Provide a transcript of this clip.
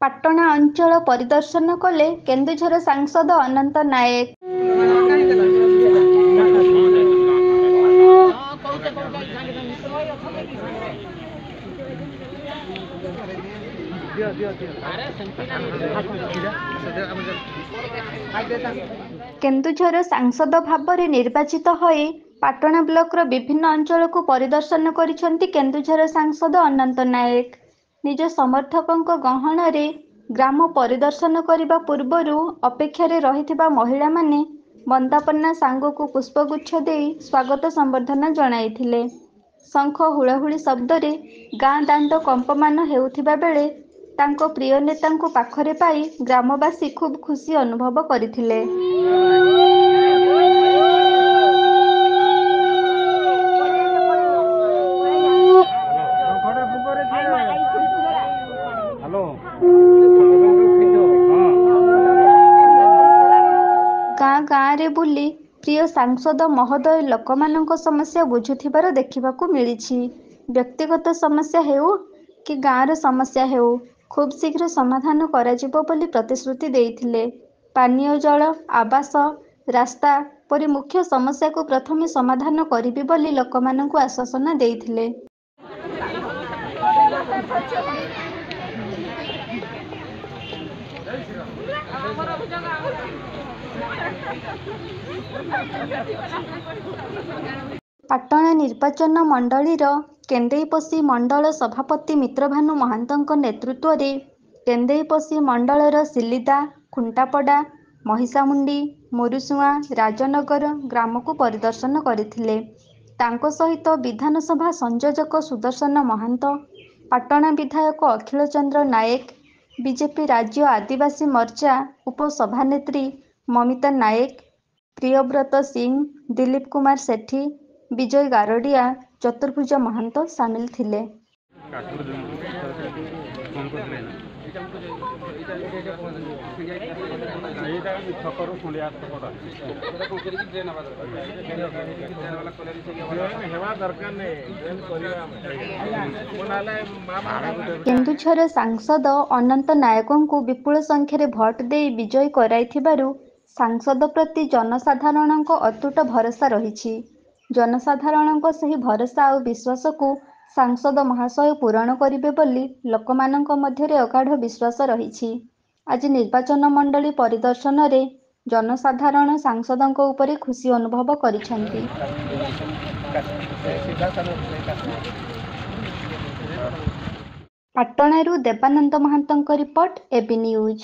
ପାଟଣା ଅଞ୍ଚଳ ପରିଦର୍ଶନ କଲେ କେନ୍ଦୁଝର ସାଂସଦ ଅନନ୍ତ ନାୟକ। କେନ୍ଦୁଝର ସାଂସଦ ଭାବରେ ନିର୍ବାଚିତ ହୋଇ ପାଟଣା ବ୍ଲକର ବିଭିନ୍ନ ଅଞ୍ଚଳକୁ ପରିଦର୍ଶନ କରିଛନ୍ତି କେନ୍ଦୁଝର ସାଂସଦ ଅନନ୍ତ ନାୟକ। ନିଜ ସମର୍ଥକଙ୍କ ଗହଣରେ ଗ୍ରାମ ପରିଦର୍ଶନ କରିବା ପୂର୍ବରୁ ଅପେକ୍ଷାରେ ରହିଥିବା ମହିଳାମାନେ ବନ୍ଦାପନା ସାଙ୍ଗକୁ ପୁଷ୍ପଗୁଚ୍ଛ ଦେଇ ସ୍ୱାଗତ ସମ୍ବର୍ଦ୍ଧନା ଜଣାଇଥିଲେ। ଶଙ୍ଖ ହୁଳହୁଳି ଶବ୍ଦରେ ଗାଁ ଦାଣ୍ଡ କମ୍ପମାନ ହେଉଥିବା ବେଳେ ତାଙ୍କ ପ୍ରିୟ ନେତାଙ୍କୁ ପାଖରେ ପାଇ ଗ୍ରାମବାସୀ ଖୁବ୍ ଖୁସି ଅନୁଭବ କରିଥିଲେ। ଗାଁ ଗାଁରେ ବୁଲି ପ୍ରିୟ ସାଂସଦ ମହୋଦୟ ଲୋକମାନଙ୍କ ସମସ୍ୟା ବୁଝୁଥିବାର ଦେଖିବାକୁ ମିଳିଛି। ବ୍ୟକ୍ତିଗତ ସମସ୍ୟା ହେଉ କି ଗାଁର ସମସ୍ୟା ହେଉ ଖୁବ୍ ଶୀଘ୍ର ସମାଧାନ କରାଯିବ ବୋଲି ପ୍ରତିଶ୍ରୁତି ଦେଇଥିଲେ। ପାନୀୟ ଜଳ, ଆବାସ, ରାସ୍ତା ପରି ମୁଖ୍ୟ ସମସ୍ୟାକୁ ପ୍ରଥମେ ସମାଧାନ କରିବି ବୋଲି ଲୋକମାନଙ୍କୁ ଆଶ୍ୱାସନା ଦେଇଥିଲେ। ପାଟଣା ନିର୍ବାଚନ ମଣ୍ଡଳୀର କେନ୍ଦେଇପୋଷି ମଣ୍ଡଳ ସଭାପତି ମିତ୍ରଭାନୁ ମହାନ୍ତଙ୍କ ନେତୃତ୍ୱରେ କେନ୍ଦେଇପୋଷି ମଣ୍ଡଳର ସିଲିଦା, ଖୁଣ୍ଟାପଡ଼ା, ମହିଷାମୁଣ୍ଡି, ମୁରୁସୁଆଁ, ରାଜନଗର ଗ୍ରାମକୁ ପରିଦର୍ଶନ କରିଥିଲେ। ତାଙ୍କ ସହିତ ବିଧାନସଭା ସଂଯୋଜକ ସୁଦର୍ଶନ ମହାନ୍ତ, ପାଟଣା ବିଧାୟକ ଅଖିଳ ଚନ୍ଦ୍ର ନାୟକ, ବିଜେପି ରାଜ୍ୟ ଆଦିବାସୀ ମୋର୍ଚ୍ଚା ଉପସଭାନେତ୍ରୀ ମମିତା ନାୟକ, ପ୍ରିୟବ୍ରତ ସିଂ, ଦିଲ୍ଲୀପ କୁମାର ସେଠୀ, ବିଜୟ ଗାରଡ଼ିଆ, ଚତୁର୍ଭୁଜ ମହାନ୍ତ ସାମିଲ ଥିଲେ। କେନ୍ଦୁଝର ସାଂସଦ ଅନନ୍ତ ନାୟକଙ୍କୁ ବିପୁଳ ସଂଖ୍ୟାରେ ଭୋଟ ଦେଇ ବିଜୟୀ କରାଇଥିବାରୁ ସାଂସଦ ପ୍ରତି ଜନସାଧାରଣଙ୍କ ଅତୁଟ ଭରସା ରହିଛି। ଜନସାଧାରଣଙ୍କ ସେହି ଭରସା ଆଉ ବିଶ୍ୱାସକୁ ସାଂସଦ ମହାଶୟ ପୂରଣ କରିବେ ବୋଲି ଲୋକମାନଙ୍କ ମଧ୍ୟରେ ଅଗାଢ଼ ବିଶ୍ୱାସ ରହିଛି। ଆଜି ନିର୍ବାଚନ ମଣ୍ଡଳୀ ପରିଦର୍ଶନରେ ଜନସାଧାରଣ ସାଂସଦଙ୍କ ଉପରେ ଖୁସି ଅନୁଭବ କରିଛନ୍ତି। ପାଟଣାରୁ ଦେବାନନ୍ଦ ମହାନ୍ତଙ୍କ ରିପୋର୍ଟ, এবি ନ୍ୟୁଜ୍।